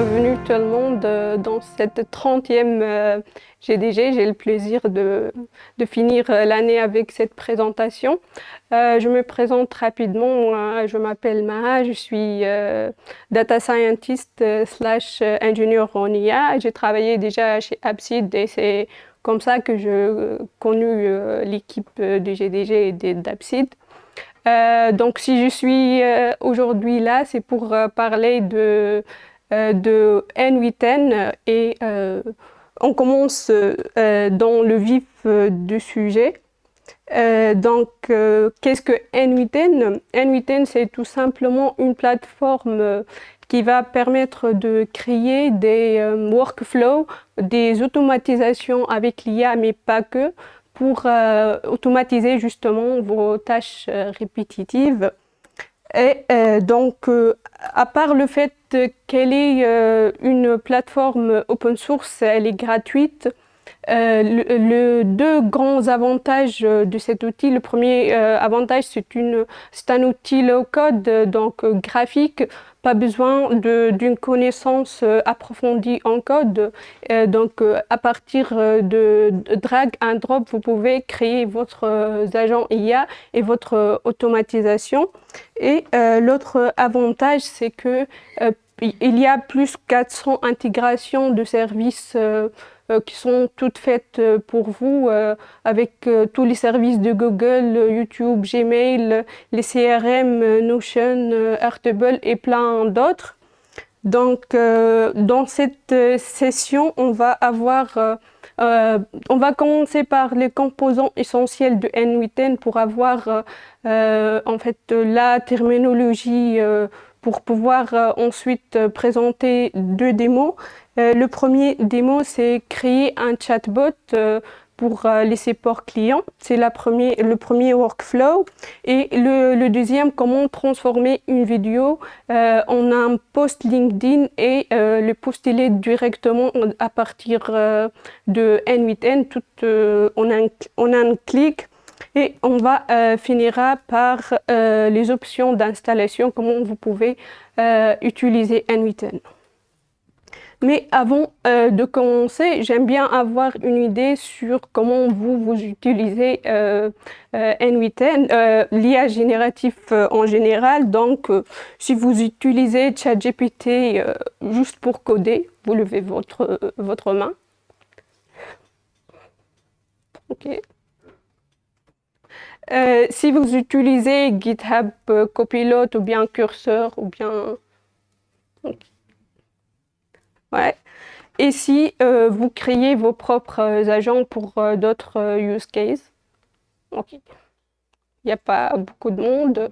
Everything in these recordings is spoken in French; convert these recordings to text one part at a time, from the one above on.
bienvenue tout le monde dans cette 30e GDG. J'ai le plaisir de finir l'année avec cette présentation. Je me présente rapidement. Je m'appelle Maha, je suis data scientist slash ingénieur en IA. J'ai travaillé déjà chez Appseed et c'est comme ça que j'ai connu l'équipe de GDG et d'Appseed. Donc si je suis aujourd'hui là, c'est pour parler de N8N et on commence dans le vif du sujet. Qu'est-ce que N8N? N8N, c'est tout simplement une plateforme qui va permettre de créer des workflows, des automatisations avec l'IA, mais pas que, pour automatiser justement vos tâches répétitives. Et à part le fait qu'elle est une plateforme open source, elle est gratuite, les deux grands avantages de cet outil. Le premier avantage, c'est un outil low-code, donc graphique, pas besoin d'une connaissance approfondie en code. À partir de drag and drop, vous pouvez créer votre agent IA et votre automatisation. Et l'autre avantage, c'est que il y a plus 400 intégrations de services qui sont toutes faites pour vous avec tous les services de Google, YouTube, Gmail, les CRM, Notion, Airtable et plein d'autres. Donc, dans cette session, on va commencer par les composants essentiels de N8N pour avoir en fait la terminologie pour pouvoir ensuite présenter deux démos. Le premier démo, c'est créer un chatbot pour les supports clients. C'est le premier workflow. Et le deuxième, comment transformer une vidéo en un post LinkedIn et le poster directement à partir de N8N en un clic. Et on va finira par les options d'installation, comment vous pouvez utiliser N8N. Mais avant de commencer, j'aime bien avoir une idée sur comment vous utilisez N8N, l'IA génératif en général. Donc, si vous utilisez ChatGPT juste pour coder, vous levez votre main. OK. Si vous utilisez GitHub Copilot ou bien Cursor ou bien... Okay. Ouais. Et si vous créez vos propres agents pour d'autres use cases? OK. Il n'y a pas beaucoup de monde.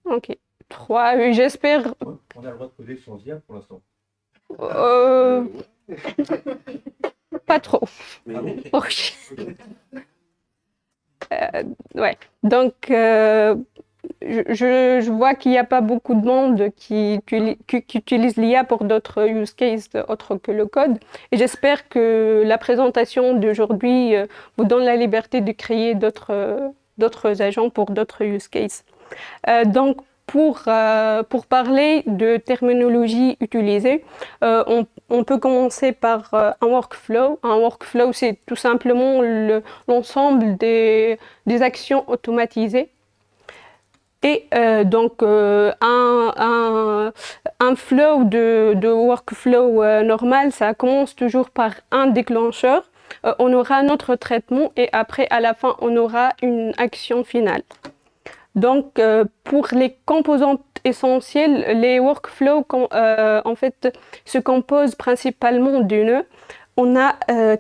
OK. 3, j'espère... On a le droit de coder sans IA pour l'instant. Pas trop. Ah bon? Okay. Ouais. Donc, je vois qu'il n'y a pas beaucoup de monde qui utilise l'IA pour d'autres use cases autres que le code. Et j'espère que la présentation d'aujourd'hui vous donne la liberté de créer d'autres agents pour d'autres use cases. Pour parler de terminologie utilisée, on peut commencer par un workflow. Un workflow, c'est tout simplement l'ensemble des actions automatisées. Et un flow de workflow normal, ça commence toujours par un déclencheur. On aura notre traitement et après, à la fin, on aura une action finale. Donc, pour les composantes essentielles, les workflows en fait, se composent principalement de nœuds. On a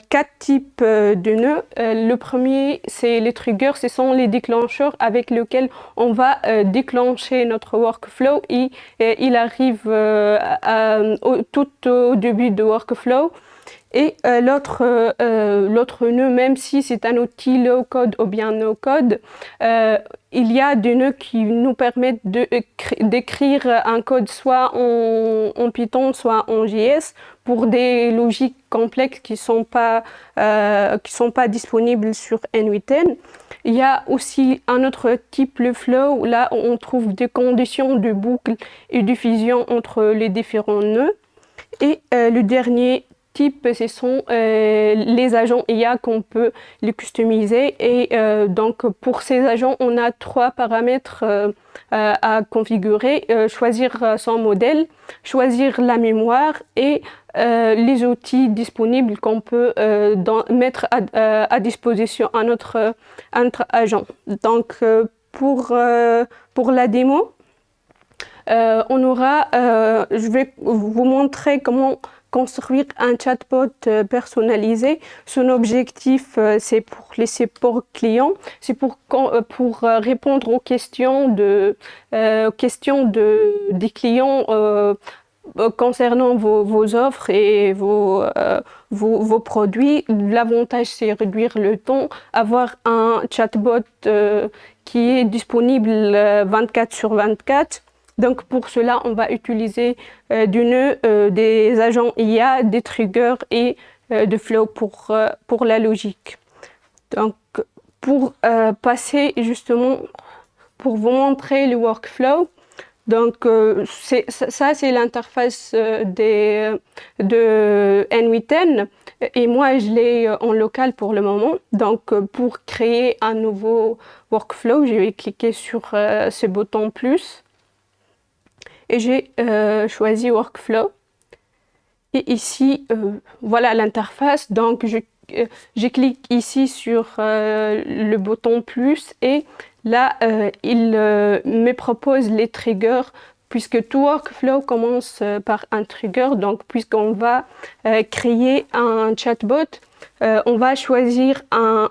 4 types de nœuds. Le premier, c'est les triggers, ce sont les déclencheurs avec lesquels on va déclencher notre workflow et il arrive tout au début de workflow. Et l'autre nœud, même si c'est un outil low-code ou bien no-code, il y a des nœuds qui nous permettent d'écrire un code soit en Python, soit en JS pour des logiques complexes qui sont pas disponibles sur N8N. Il y a aussi un autre type, le flow, là où on trouve des conditions de boucle et de fusion entre les différents nœuds. Et le dernier type, ce sont les agents IA qu'on peut les customiser. Et donc, pour ces agents, on a 3 paramètres à configurer. Choisir son modèle, choisir la mémoire et les outils disponibles qu'on peut mettre à disposition à notre agent. Donc, pour la démo, je vais vous montrer comment construire un chatbot personnalisé. Son objectif, c'est pour les supports clients, c'est pour répondre aux questions des clients concernant vos offres et vos produits. L'avantage, c'est réduire le temps, avoir un chatbot qui est disponible 24/24. Donc pour cela, on va utiliser du nœud, des agents IA, des triggers et de flow pour la logique. Donc pour passer justement, pour vous montrer le workflow, donc ça c'est l'interface de N8N et moi je l'ai en local pour le moment. Donc pour créer un nouveau workflow, je vais cliquer sur ce bouton plus. Et j'ai choisi Workflow. Et ici, voilà l'interface. Donc, je clique ici sur le bouton plus et là, il me propose les triggers puisque tout Workflow commence par un trigger. Donc, puisqu'on va créer un chatbot, on va choisir un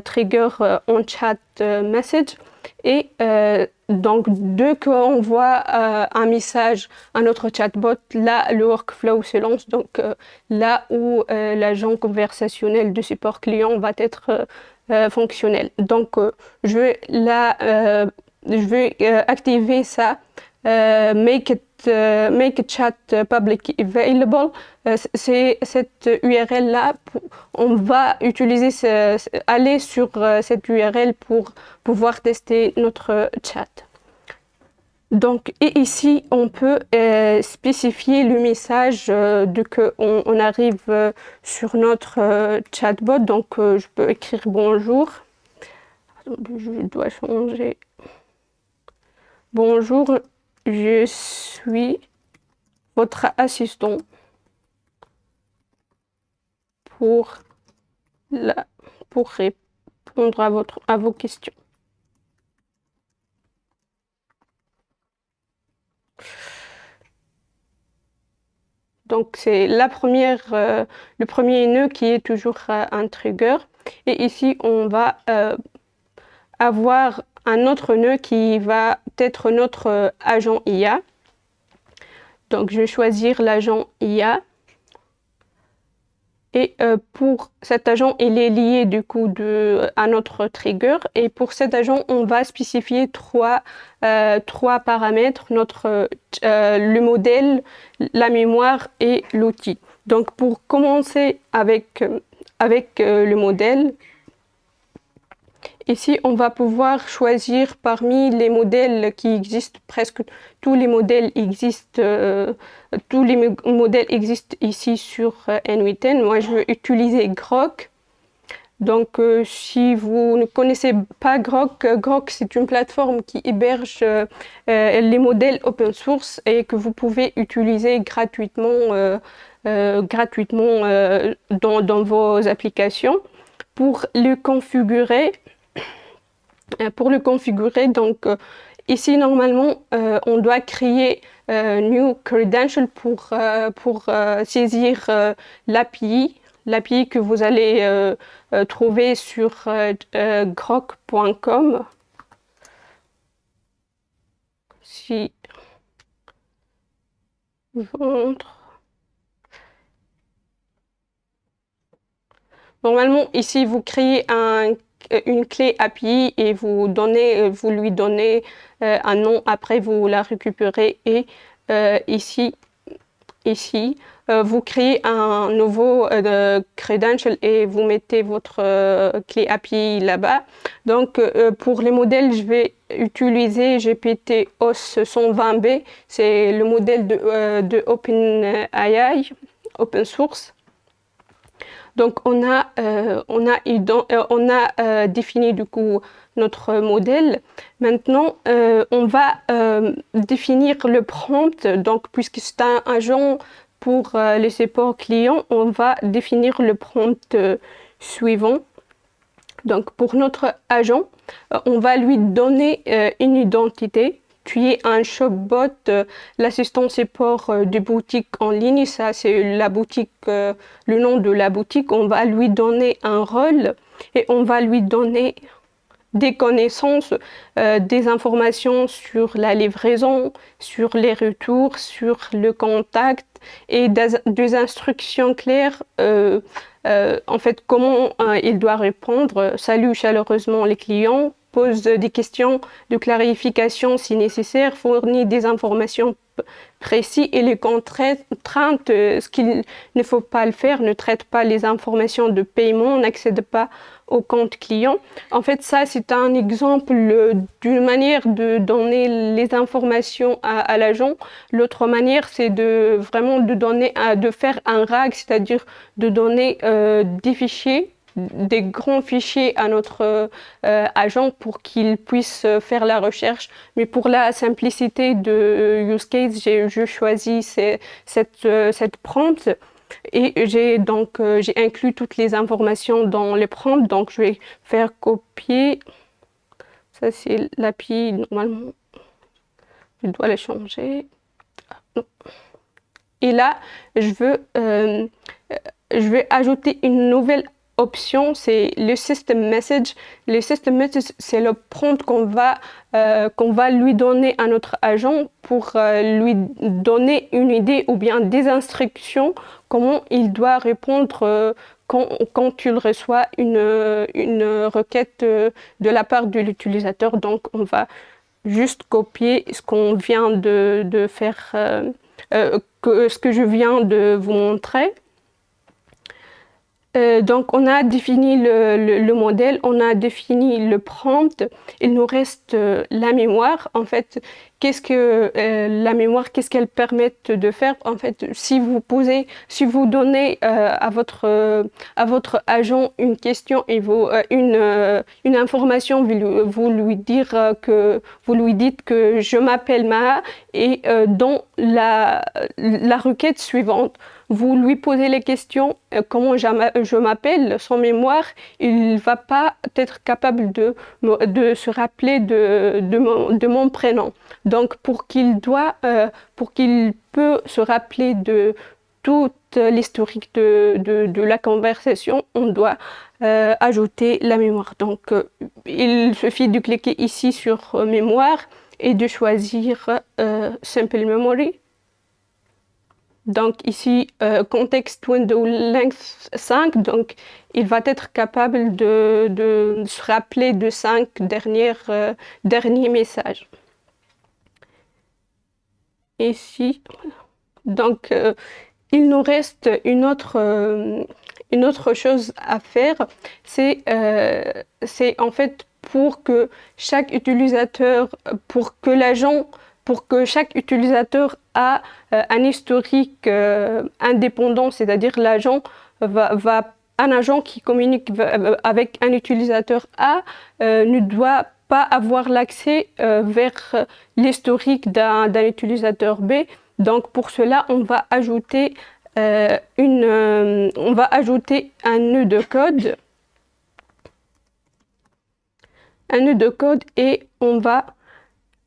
trigger on chat message. Et donc, dès qu'on voit un message à notre chatbot, là, le workflow se lance. Donc, là où l'agent conversationnel de support client va être fonctionnel. Donc, je vais activer ça. Make it chat public available. C'est cette URL là, on va aller sur cette URL pour pouvoir tester notre chat. Donc, et ici, on peut spécifier le message dès qu'on arrive sur notre chatbot. Donc, je peux écrire bonjour. Je dois changer. Bonjour, je suis votre assistant pour répondre à vos questions. Donc, c'est le premier nœud qui est toujours un trigger. Et ici, on va avoir un autre nœud qui va être notre agent IA. Donc, je vais choisir l'agent IA. Et pour cet agent, il est lié du coup à notre trigger. Et pour cet agent, on va spécifier trois paramètres, le modèle, la mémoire et l'outil. Donc pour commencer avec le modèle, ici, on va pouvoir choisir parmi les modèles qui existent, presque tous les modèles existent, ici sur N8N. Moi, je vais utiliser Grok. Donc, si vous ne connaissez pas Grok, Grok, c'est une plateforme qui héberge les modèles open source et que vous pouvez utiliser gratuitement dans vos applications. Pour le configurer, donc ici normalement on doit créer new credential pour saisir l'API que vous allez trouver sur grok.com. Si normalement ici vous créez une clé API et vous lui donnez un nom, après vous la récupérez et ici vous créez un nouveau credential et vous mettez votre clé API là-bas. Donc, pour les modèles, je vais utiliser GPT-OS 120B. C'est le modèle de OpenAI, open source. Donc, on a défini du coup notre modèle. Maintenant, on va définir le prompt. Donc, puisque c'est un agent pour les supports clients, on va définir le prompt suivant. Donc, pour notre agent, on va lui donner une identité. Tu es un shopbot, l'assistant support de boutique en ligne. Ça, c'est la boutique, le nom de la boutique. On va lui donner un rôle et on va lui donner des connaissances, des informations sur la livraison, sur les retours, sur le contact et des instructions claires. En fait, comment il doit répondre. Salue chaleureusement les clients, pose des questions de clarification si nécessaire, fournit des informations précises et les contraintes, ce qu'il ne faut pas le faire, ne traite pas les informations de paiement, n'accède pas au compte client. En fait, ça, c'est un exemple d'une manière de donner les informations à l'agent. L'autre manière, c'est de vraiment de faire un RAG, c'est-à-dire de donner des fichiers, des grands fichiers à notre agent pour qu'il puisse faire la recherche. Mais pour la simplicité de use case, je choisis cette prompt. Et j'ai inclus toutes les informations dans les prompts. Donc, je vais faire copier. Ça, c'est l'API. Normalement, je dois la changer. Et là, je vais ajouter une nouvelle option, c'est le system message. Le system message, c'est le prompt qu'on va lui donner à notre agent pour lui donner une idée ou bien des instructions, comment il doit répondre quand il reçoit une requête de la part de l'utilisateur. Donc, on va juste copier ce qu'on vient de faire, ce que je viens de vous montrer. Donc, on a défini le modèle, on a défini le prompt. Il nous reste la mémoire. En fait, qu'est-ce que la mémoire, qu'est-ce qu'elle permet de faire? En fait, si vous donnez à votre agent une question et une information, vous lui dites que je m'appelle Maha et dans la requête suivante, vous lui posez les questions, comment je m'appelle, sans mémoire, il ne va pas être capable de se rappeler de mon prénom. Donc, pour qu'il peut se rappeler de toute l'historique de la conversation, on doit ajouter la mémoire. Donc, il suffit de cliquer ici sur mémoire et de choisir Simple Memory. Donc ici, Context Window Length 5, donc il va être capable de se rappeler de 5 derniers messages. Ici, donc il nous reste une autre chose à faire, c'est en fait pour que chaque utilisateur, pour que chaque utilisateur a un historique indépendant, c'est-à-dire un agent qui communique avec un utilisateur A ne doit pas avoir l'accès vers l'historique d'un utilisateur B. Donc pour cela, on va ajouter un nœud de code. Un nœud de code et on va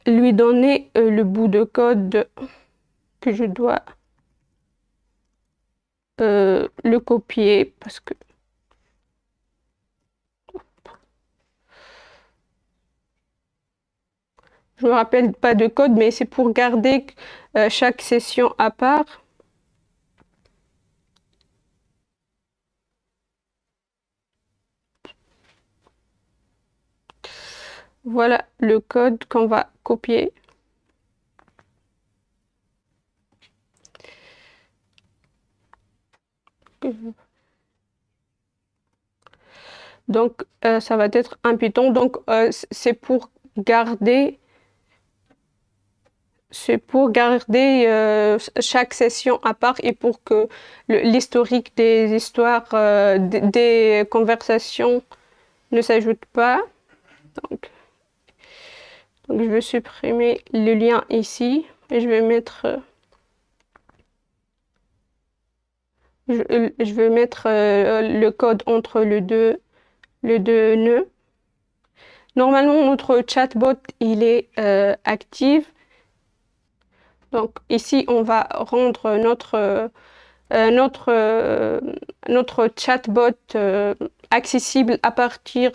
lui donner le bout de code que je dois le copier parce que je me rappelle pas de code, mais c'est pour garder chaque session à part. Voilà le code qu'on va copier. Donc, ça va être un Python. Donc, c'est pour garder chaque session à part et pour que l'historique des histoires, des conversations ne s'ajoute pas. Donc, je vais supprimer le lien ici et je vais mettre le code entre les deux nœuds. Normalement, notre chatbot, il est actif. Donc ici, on va rendre notre chatbot accessible à partir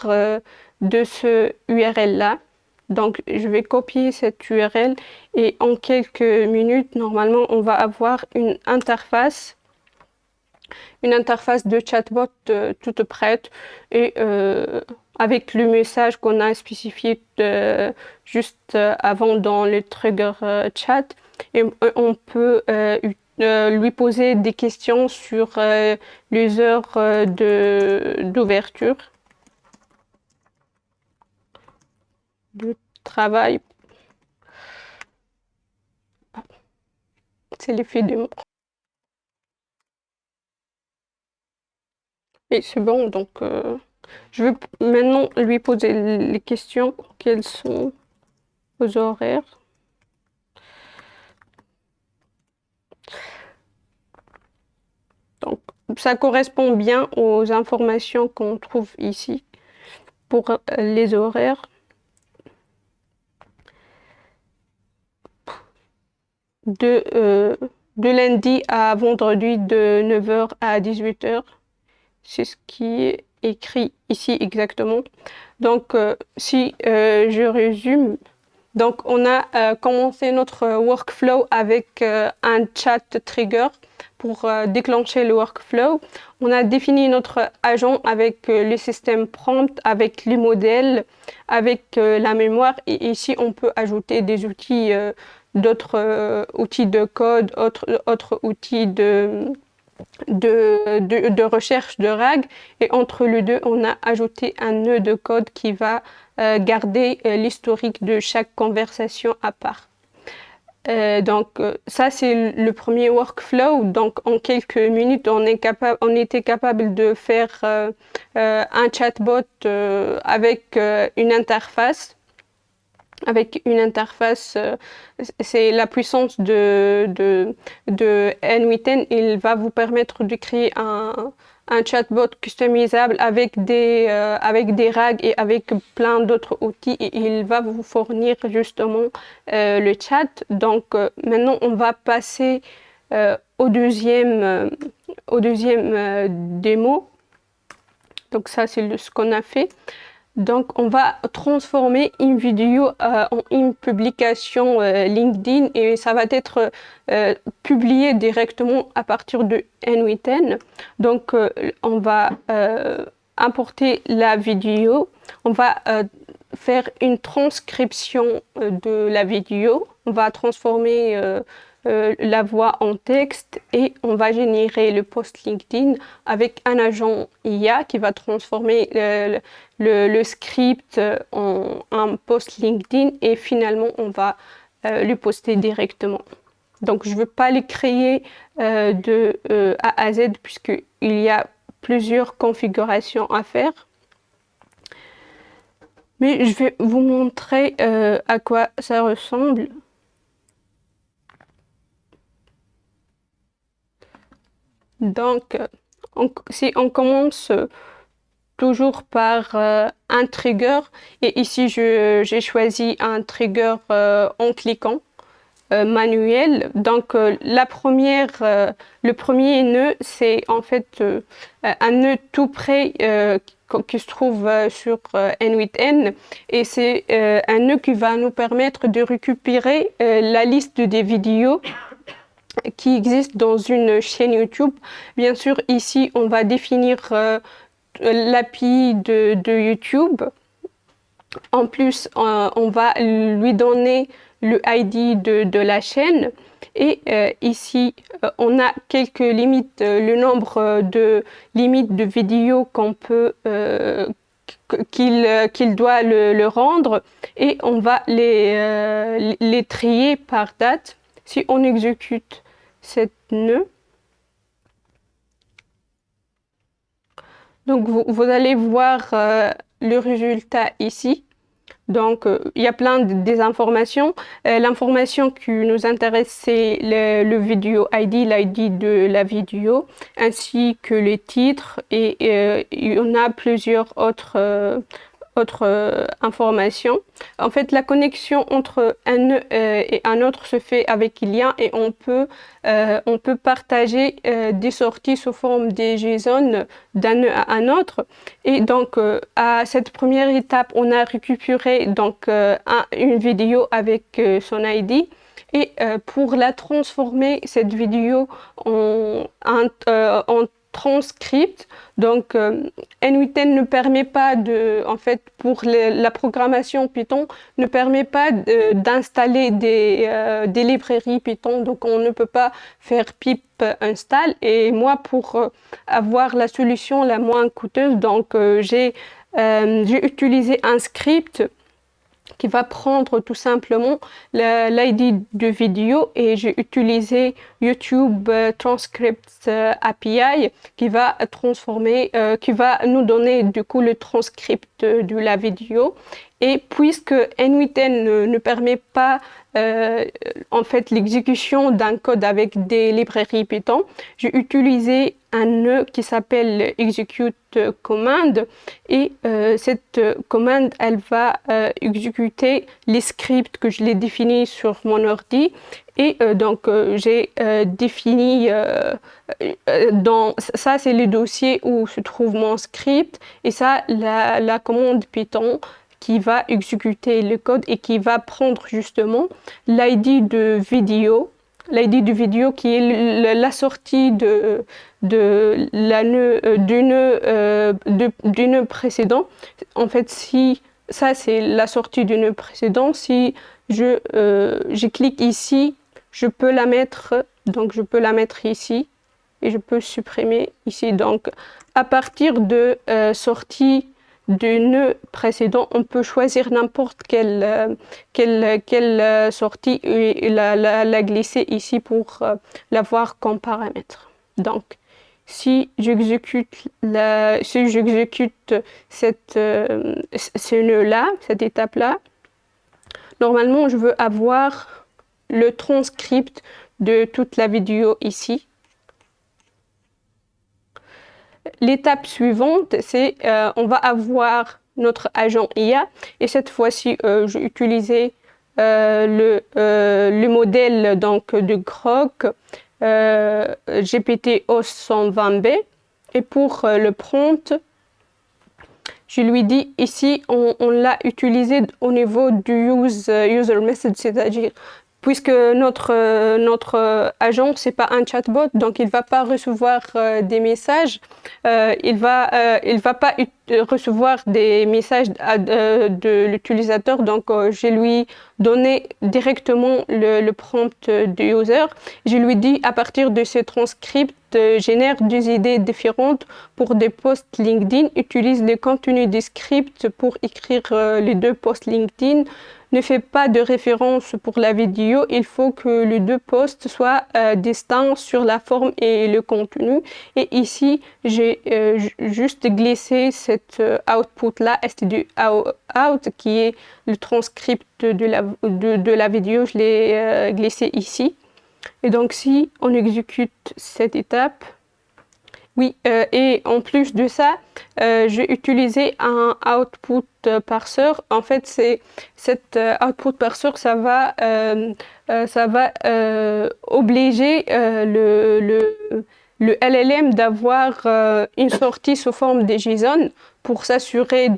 de ce URL-là. Donc, je vais copier cette URL et en quelques minutes, normalement, on va avoir une interface de chatbot toute prête et avec le message qu'on a spécifié juste avant dans le trigger chat. Et on peut lui poser des questions sur les heures d'ouverture de travail. C'est l'effet de mon. Et c'est bon, donc je vais maintenant lui poser les questions. Quels sont vos horaires? Donc, ça correspond bien aux informations qu'on trouve ici pour les horaires. De lundi à vendredi de 9h à 18h. C'est ce qui est écrit ici exactement. Donc, si je résume, donc on a commencé notre workflow avec un chat trigger pour déclencher le workflow. On a défini notre agent avec le système prompt, avec les modèles, avec la mémoire. Et ici, on peut ajouter des outils, d'autres outils de code, autres outils de recherche de RAG. Et entre les deux, on a ajouté un nœud de code qui va garder l'historique de chaque conversation à part. Donc ça c'est le premier workflow. Donc en quelques minutes on était capable de faire un chatbot avec une interface. C'est la puissance de N8N. Il va vous permettre de créer un chatbot customisable avec des RAG et avec plein d'autres outils, et il va vous fournir justement le chat. Donc maintenant on va passer au deuxième démo. Donc ça c'est ce qu'on a fait. Donc, on va transformer une vidéo en une publication LinkedIn et ça va être publié directement à partir de N8N. Donc, on va importer la vidéo. On va faire une transcription de la vidéo. On va transformer la voix en texte et on va générer le post LinkedIn avec un agent IA qui va transformer le script en un post LinkedIn et finalement on va le poster directement. Donc je ne veux pas les créer de A à Z puisqu'il y a plusieurs configurations à faire. Mais je vais vous montrer à quoi ça ressemble. Donc, si on commence toujours par un trigger, et ici j'ai choisi un trigger en cliquant manuel. Donc le premier nœud, c'est en fait un nœud tout près qui se trouve sur N8N, et c'est un nœud qui va nous permettre de récupérer la liste des vidéos qui existent dans une chaîne YouTube. Bien sûr, ici, on va définir l'API de YouTube. En plus, on va lui donner le ID de la chaîne. Et ici, on a quelques limites, le nombre de limites de vidéos qu'on peut qu'il doit le rendre, et on va les trier par date. Si on exécute cette nœud, donc vous allez voir le résultat ici. Donc, il y a plein des informations. L'information qui nous intéresse, c'est le vidéo ID, l'ID de la vidéo, ainsi que les titres. Et il y en a plusieurs autres informations. En fait, la connexion entre un nœud et un autre se fait avec lien, et on peut partager des sorties sous forme des JSON d'un nœud à un autre. Et donc, à cette première étape, on a récupéré donc une vidéo avec son ID. Et pour la transformer, cette vidéo en transcript, donc n8n ne permet pas en fait, pour la programmation Python, ne permet pas d'installer des librairies Python, donc on ne peut pas faire pip install. Et moi, pour avoir la solution la moins coûteuse, donc j'ai utilisé un script qui va prendre tout simplement l'ID de vidéo, et j'ai utilisé YouTube Transcripts API qui va transformer, qui va nous donner du coup le transcript de la vidéo. Et puisque n8n ne permet pas en fait l'exécution d'un code avec des librairies Python, j'ai utilisé un nœud qui s'appelle execute command, et cette commande, elle va exécuter les scripts que je l'ai définis sur mon ordi. Et donc j'ai défini ça, c'est le dossier où se trouve mon script, et ça, la commande Python qui va exécuter le code et qui va prendre justement l'ID de vidéo, qui est la sortie du nœud précédent. En fait, si ça, c'est la sortie du nœud précédent, si je clique ici, je peux la mettre, donc je peux la mettre ici, et je peux supprimer ici. Donc à partir de sortie du nœud précédent, on peut choisir n'importe quelle sortie et la glisser ici pour l'avoir comme paramètre. Donc, si j'exécute ce nœud-là, cette étape-là, normalement, je veux avoir le transcript de toute la vidéo ici. L'étape suivante, c'est on va avoir notre agent IA, et cette fois-ci, j'ai utilisé le modèle donc de Grok GPT-OS 120B, et pour le prompt, je lui dis ici, on l'a utilisé au niveau du user message, c'est-à-dire puisque notre agent, c'est pas un chatbot, donc il va pas recevoir des messages, il va pas recevoir des messages de l'utilisateur. Donc je lui donné directement le prompt du user. Je lui dis, à partir de ce transcript, génère des idées différentes pour des posts LinkedIn, utilise le contenu des scripts pour écrire les deux posts LinkedIn. Ne fait pas de référence pour la vidéo, il faut que les deux posts soient distincts sur la forme et le contenu. Et ici, j'ai juste glissé cet output-là, std_out, qui est le transcript de la vidéo, je l'ai glissé ici. Et donc, si on exécute cette étape, oui, et en plus de ça, j'ai utilisé un output parser. En fait, cet output parser, ça va obliger le LLM d'avoir une sortie sous forme de JSON pour s'assurer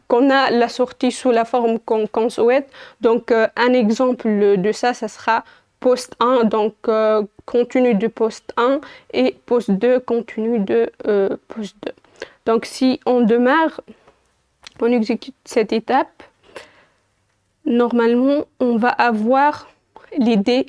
qu'on a la sortie sous la forme qu'on souhaite. Donc, un exemple de ça sera post 1, donc contenu de post 1, et post 2, contenu de post 2. Donc si on démarre, on exécute cette étape, normalement, on va avoir l'idée,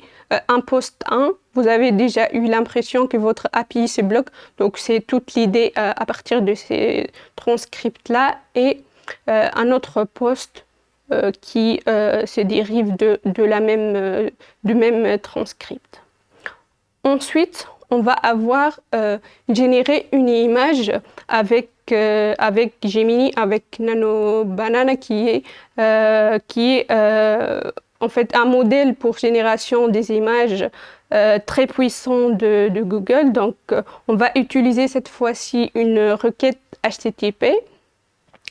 un post 1, vous avez déjà eu l'impression que votre API se bloque. Donc, c'est toute l'idée à partir de ces transcripts-là. Et un autre post qui se dérive du même transcript. Ensuite, on va avoir généré une image avec Gemini, avec Nano Banana qui est en fait un modèle pour génération des images très puissant de Google. Donc, on va utiliser cette fois-ci une requête HTTP.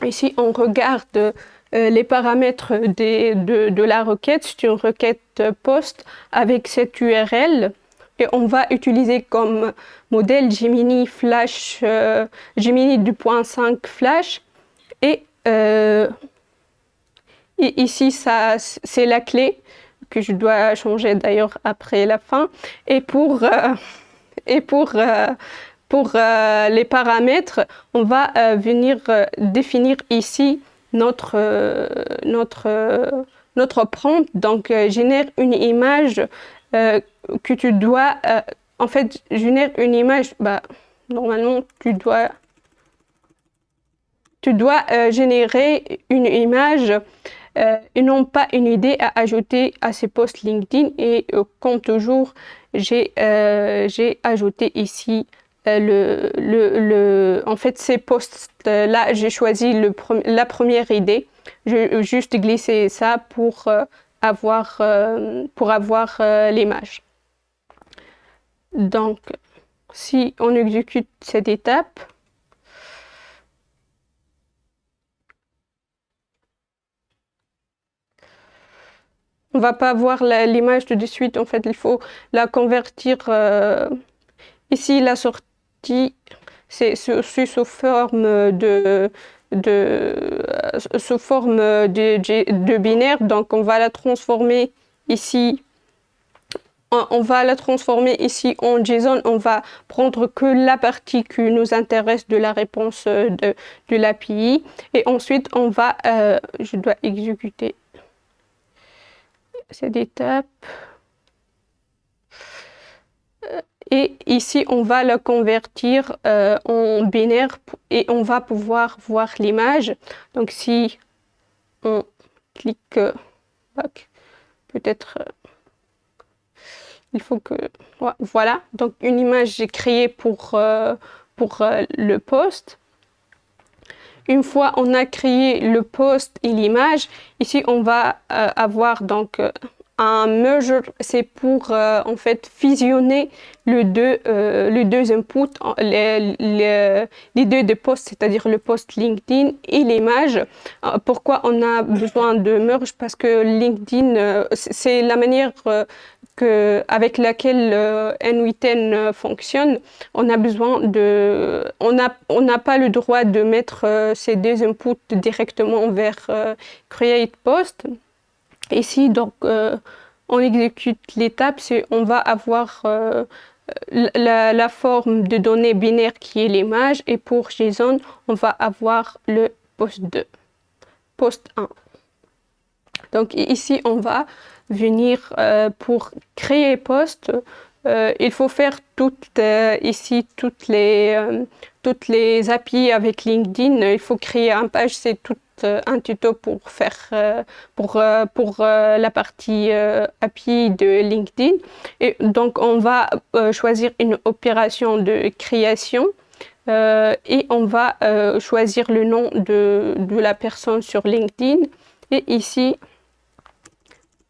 Ici, on regarde les paramètres de la requête. C'est une requête POST avec cette URL. Et on va utiliser comme modèle Gemini Flash, Gemini 2.5 Flash. Et ici, c'est la clé que je dois changer d'ailleurs après la fin. Et pour les paramètres, on va venir définir ici notre prompt. Donc, génère une image que tu dois, en fait, génère une image, normalement, tu dois générer une image et non pas une idée à ajouter à ces posts LinkedIn. Et comme toujours, j'ai ajouté ici en fait, ces posts-là, j'ai choisi la première idée. J'ai juste glissé ça pour avoir l'image. Donc, si on exécute cette étape, on ne va pas voir l'image tout de suite. En fait, il faut la convertir. Ici, la sortie, c'est sous forme de binaire. Donc, on va la transformer ici. On va la transformer ici en JSON. On va prendre que la partie qui nous intéresse de la réponse de l'API. Et ensuite, je dois exécuter cette étape. Et ici, on va la convertir en binaire et on va pouvoir voir l'image. Donc, si on clique back, peut-être il faut que... Ouais, voilà, donc une image j'ai créée pour le post. Une fois on a créé le post et l'image, ici on va avoir donc un merger, c'est pour en fait fusionner les deux inputs, les deux posts, c'est-à-dire le post LinkedIn et l'image. Pourquoi on a besoin de merge? Parce que LinkedIn, c'est la manière avec laquelle n8n fonctionne. On a besoin on n'a pas le droit de mettre ces deux inputs directement vers create post. Ici, donc, on exécute l'étape, on va avoir la forme de données binaire qui est l'image, et pour JSON, on va avoir le post 2, post 1. Donc ici, on va venir pour créer post. Il faut faire ici toutes les API avec LinkedIn. Il faut créer une page, c'est tout un tuto pour faire pour la partie API de LinkedIn. Et donc on va choisir une opération de création et on va choisir le nom de la personne sur LinkedIn. Et ici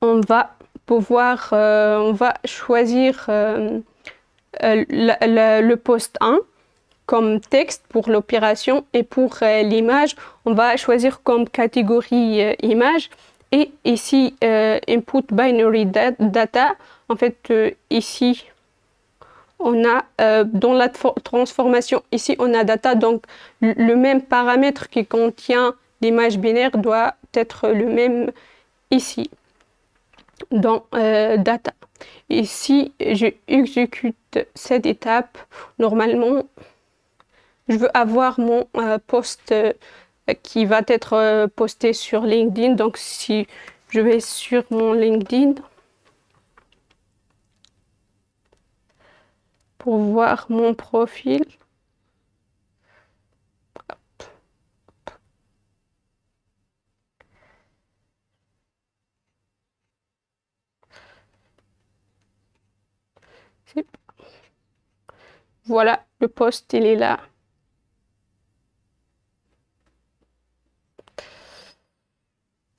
on va choisir le post 1 comme texte pour l'opération, et pour l'image, on va choisir comme catégorie image. Et ici, input binary data, en fait, ici, on a dans la transformation, ici, on a data, donc le même paramètre qui contient l'image binaire doit être le même ici, dans data. Et si je exécute cette étape, normalement, je veux avoir mon post qui va être posté sur LinkedIn. Donc, si Je vais sur mon LinkedIn pour voir mon profil. Voilà, le post, il est là.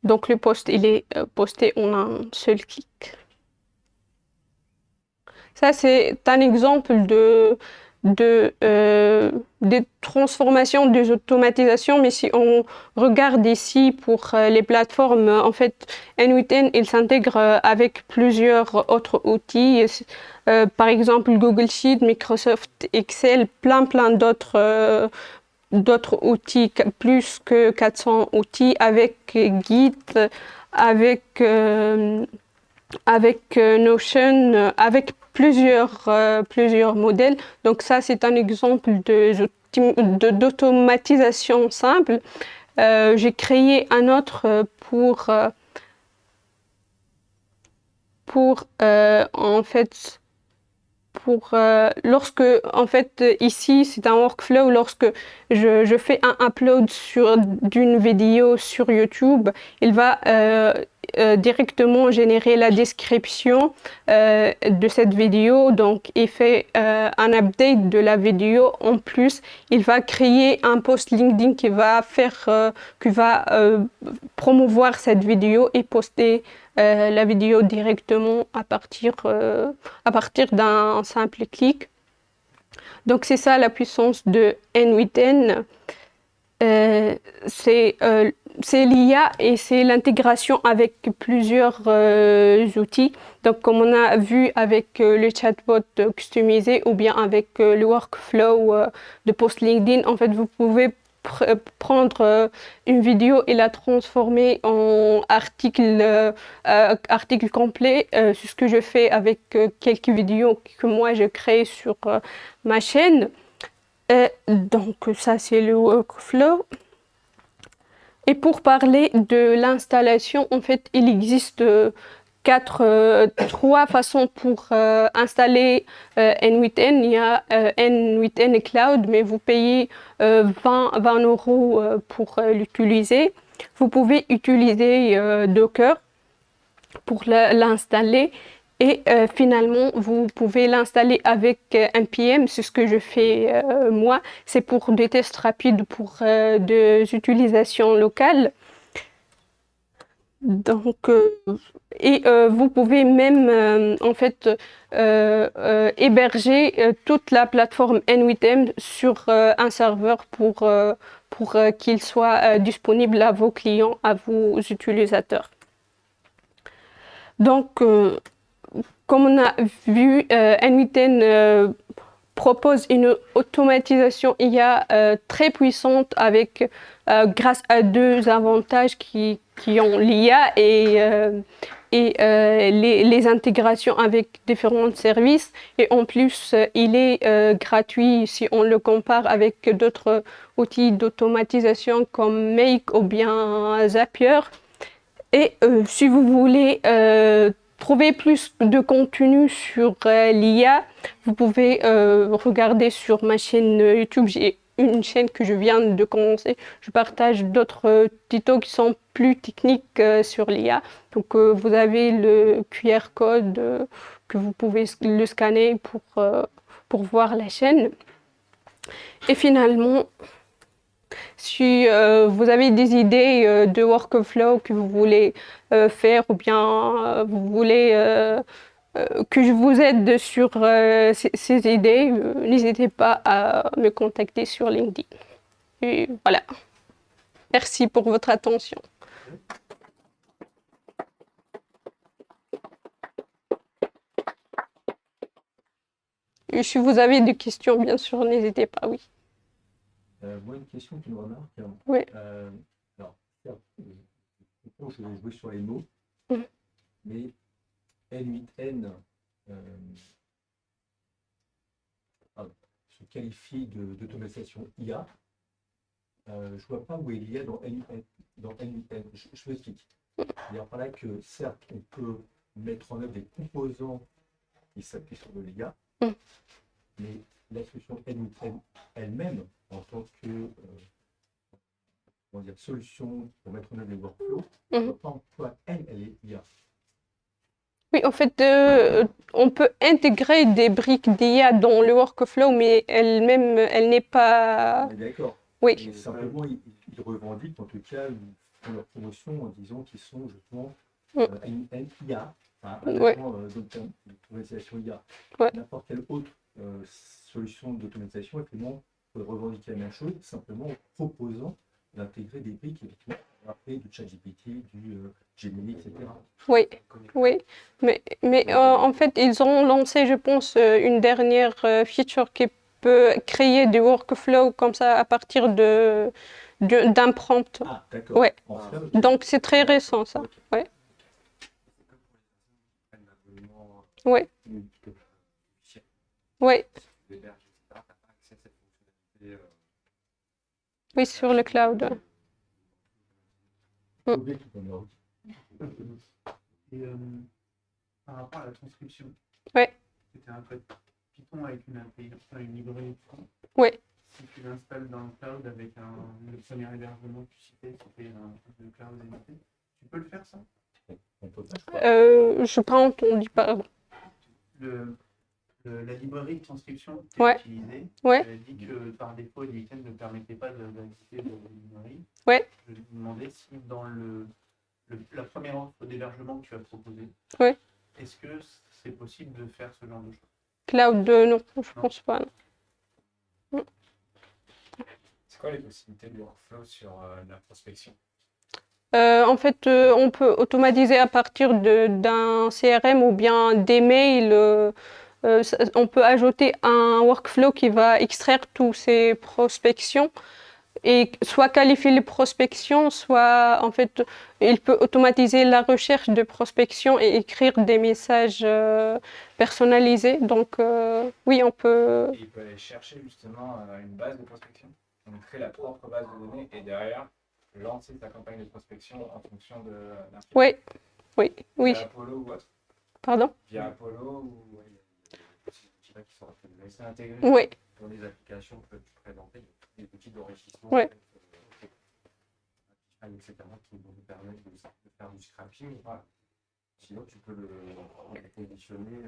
Donc le post, il est posté en un seul clic. Ça, c'est un exemple des transformations, des automatisations. Mais si on regarde ici pour les plateformes, en fait, n8n, il s'intègre avec plusieurs autres outils. Par exemple, Google Sheet, Microsoft Excel, plein d'autres outils, plus que 400 outils, avec Git, avec Notion, avec plusieurs modèles. Donc ça, c'est un exemple d'automatisation simple. J'ai créé un autre en fait lorsque en fait ici c'est un workflow. Lorsque je fais un upload d'une vidéo sur YouTube, il va directement générer la description de cette vidéo. Donc il fait un update de la vidéo. En plus, il va créer un post LinkedIn qui va promouvoir cette vidéo et poster la vidéo directement à partir d'un simple clic. Donc c'est ça la puissance de n8n. C'est l'IA et c'est l'intégration avec plusieurs outils. Donc comme on a vu avec le chatbot customisé ou bien avec le workflow de post LinkedIn, en fait vous pouvez prendre une vidéo et la transformer en article complet. C'est ce que je fais avec quelques vidéos que moi je crée sur ma chaîne. Donc ça c'est le workflow. Et pour parler de l'installation, en fait il existe trois façons pour installer n8n. Il y a n8n Cloud, mais vous payez 20 € pour l'utiliser. Vous pouvez utiliser Docker pour l'installer. Et finalement, vous pouvez l'installer avec NPM. C'est ce que je fais moi. C'est pour des tests rapides pour des utilisations locales. Donc, vous pouvez même en fait héberger toute la plateforme n8n sur un serveur pour qu'il soit disponible à vos clients, à vos utilisateurs. Donc, comme on a vu, n8n propose une automatisation IA très puissante grâce à deux avantages qui ont l'IA et les intégrations avec différents services. Et en plus, il est gratuit si on le compare avec d'autres outils d'automatisation comme Make ou bien Zapier. Et si vous voulez trouver plus de contenu sur l'IA, vous pouvez regarder sur ma chaîne YouTube. J'ai une chaîne que je viens de commencer. Je partage d'autres tutos qui sont plus techniques sur l'IA. Donc vous avez le QR code que vous pouvez le scanner pour voir la chaîne. Et finalement, si vous avez des idées de workflow que vous voulez faire, ou bien vous voulez que je vous aide sur ces idées, n'hésitez pas à me contacter sur LinkedIn. Et voilà. Merci pour votre attention. Et si vous avez des questions, bien sûr, n'hésitez pas, oui. Moi, une question, une remarque. Oui. Alors, certes, je vais jouer sur les mots, mais n8n se qualifie d'automatisation IA. Je ne vois pas où est l'IA dans n8n. Je m'explique. dire par là que certes, on peut mettre en œuvre des composants qui s'appuient sur de l'IA, Mm. mais la solution elle-même, en tant que comment dire, solution pour mettre en œuvre des workflows, Mhm. pas en soi, elle est IA. Oui, en fait, on peut intégrer des briques d'IA dans le workflow, mais elle-même, elle n'est pas... On est d'accord. Oui, Mais simplement, ils revendiquent, en tout cas, ils font leur promotion en disant qu'ils sont justement Mm. une IA, enfin, un Ouais. agent d'automatisation IA. Ouais. N'importe quelle autre solution d'automatisation, effectivement, peut revendiquer la même chose, simplement en proposant d'intégrer des briques, effectivement, après du ChatGPT, du Gemini, etc. oui, oui. Mais en fait, ils ont lancé, je pense, une dernière feature qui peut créer des workflows comme ça à partir d'un prompt. Ah, d'accord. Ouais. En fait, ok. Donc, c'est très récent, ça. Ok. Ouais. Ouais. Ouais. Oui, sur le cloud. Ok, tout comme leur Et par rapport à la transcription, Ouais. c'était un code Python avec une API, enfin, une librairie Python. Ouais. Si tu l'installes dans le cloud avec le premier hébergement que tu citais, c'était le cloud NLP, tu peux le faire ça? On peut pas. Je n'ai pas entendu parler. La librairie de transcription que tu as Ouais. utilisée, Ouais. tu as dit que par défaut, NLP ne permettait pas d'exécuter de librairie. Ouais. Je me demandais si dans la première offre d'hébergement que tu as proposée, Ouais. est-ce que c'est possible de faire ce genre de choses? Cloud, non, je pense pas. Non. C'est quoi les possibilités de workflow sur la prospection? En fait, on peut automatiser à partir d'un CRM ou bien des mails. On peut ajouter un workflow qui va extraire tous ces prospections et soit qualifier les prospections, soit en fait, il peut automatiser la recherche de prospection et écrire des messages personnalisés. Donc, oui, on peut. Et il peut aller chercher justement une base de prospection, donc créer la propre base de données et derrière lancer sa campagne de prospection en fonction d'un film. Oui, oui, oui. Via Apollo ou autre? Pardon? Via Apollo ou il y a des outils qui sont assez intégrés Oui, Dans les applications que tu présenter, des outils d'enrichissement, Ouais. etc., qui vont vous permettre de faire du scrapping. Voilà. Sinon, tu peux le positionner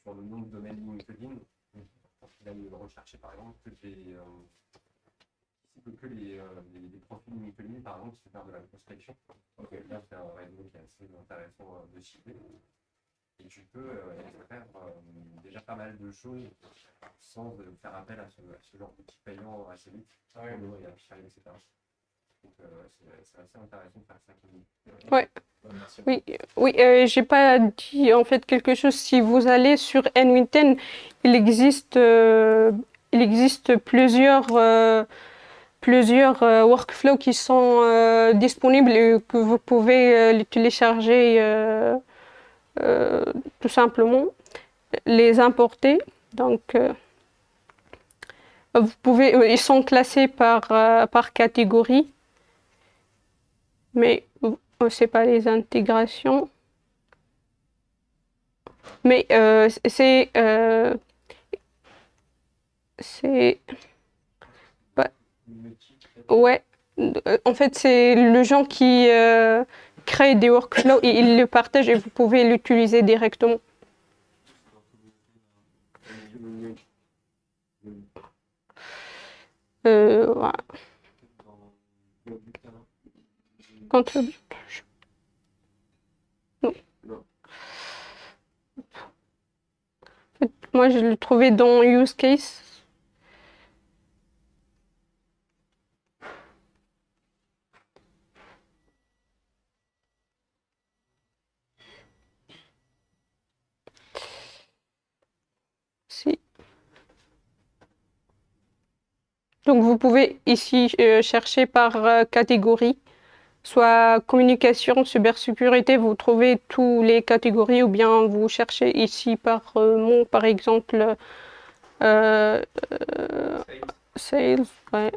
sur le nom de domaine LinkedIn. Il aille rechercher, par exemple, que les profils LinkedIn, par exemple, qui faire de la prospection. Donc, là, c'est un réseau qui est assez intéressant de cibler. Et tu peux faire déjà pas mal de choses sans faire appel à ce genre d'outils payants assez vite. Ouais. Et affichage, etc. Donc, c'est assez intéressant de faire ça. Ouais. Merci. oui, oui. J'ai pas dit en fait quelque chose. Si vous allez sur N8N, il existe plusieurs workflows qui sont disponibles et que vous pouvez les télécharger tout simplement, les importer. Donc, ils sont classés par catégorie, mais c'est pas les intégrations. Mais c'est ouais. En fait, c'est le gens qui crée des workflows et ils le partagent et vous pouvez l'utiliser directement. Voilà. Contribute. Non. En fait, moi, je l'ai trouvé dans Use Case. Si. Donc, vous pouvez ici chercher par catégorie, soit communication, cybersécurité, vous trouvez tous les catégories, ou bien vous cherchez ici par mot, par exemple, sales, ouais.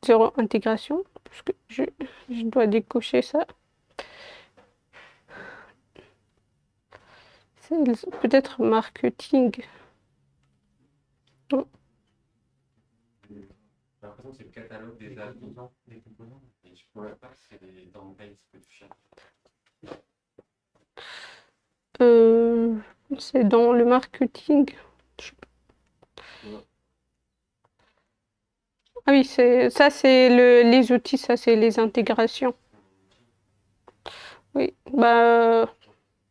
Zéro intégration. parce que je dois décocher ça. Peut-être marketing. Non. J'ai l'impression que c'est le catalogue des composants. Et je ne sais pas si c'est les templates que tu cherches. C'est dans le marketing. Ah oui, ça c'est les outils, ça c'est les intégrations. Oui, bah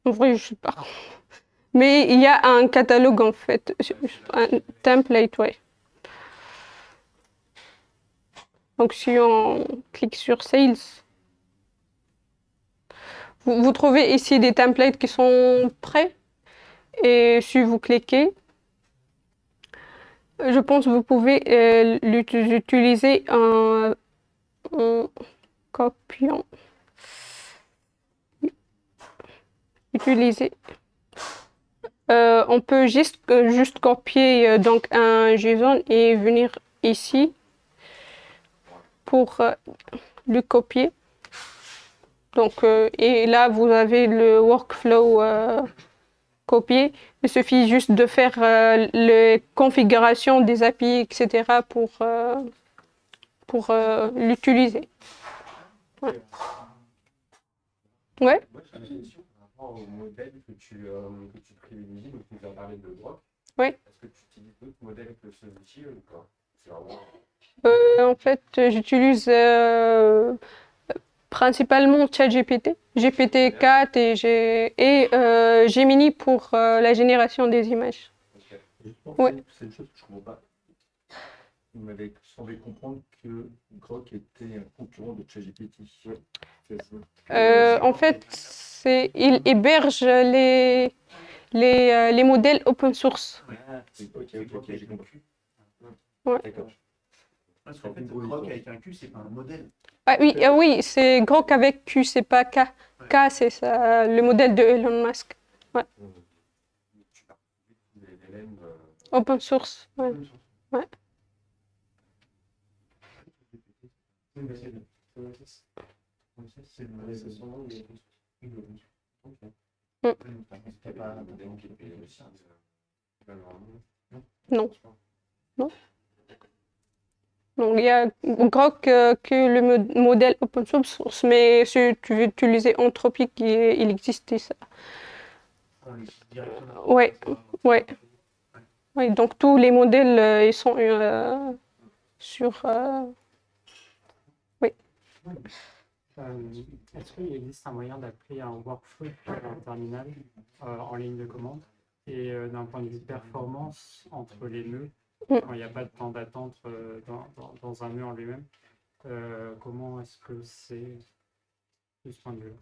en vrai je sais pas. Mais il y a un catalogue en fait, un template, ouais. Donc si on clique sur Sales, vous trouvez ici des templates qui sont prêts. Et si vous cliquez, je pense que vous pouvez l'utiliser en copiant. Utiliser. On peut juste copier donc un JSON et venir ici pour le copier. Donc, et là, vous avez le workflow copié. Il suffit juste de faire les configurations des API, etc. pour l'utiliser. Ouais. Ouais. Moi, j'ai une question par rapport au modèle que tu privilégies. Donc, tu nous as parlé de Grok. Oui. Est-ce que tu utilises d'autres modèles que celui-ci ou pas? C'est vraiment... En fait, j'utilise principalement ChatGPT, GPT-4 et Gemini pour la génération des images. Ok. Je pense Ouais. que c'est une chose que je ne comprends pas. Vous m'avez semblé comprendre que Grok était un concurrent de ChatGPT. En fait, il héberge les modèles open source. Ok, j'ai compris. Ouais. D'accord. Parce qu'en fait, Grok avec un Q, c'est pas un modèle. Ah oui, oui, c'est Grok avec Q, c'est pas K. K, c'est ça, le modèle de Elon Musk. Ouais. Tu parles des LLM. Open source. Ouais. Ouais. C'est le modèle de son nom, mais ok. Mm. T'as pas un modèle qui est aussi. Non. Non. Donc il y a Grok que le modèle open source, mais si tu veux utiliser Anthropic, il existe ça. Ouais, ouais. Oui, donc tous les modèles, ils sont sur... oui. Est-ce qu'il existe un moyen d'appeler un workflow sur un terminal en ligne de commande et d'un point de vue performance entre les nœuds, quand il n'y a pas de temps d'attente dans un nœud en lui-même, comment est-ce que c'est de ce point de vue-là?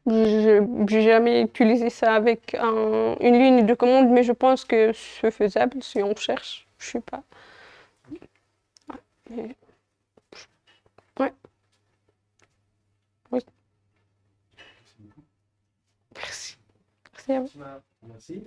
J'ai jamais utilisé ça avec une ligne de commande, mais je pense que c'est faisable si on cherche. Je sais pas. Ouais. Ouais. Oui. Merci. Merci à vous. Merci.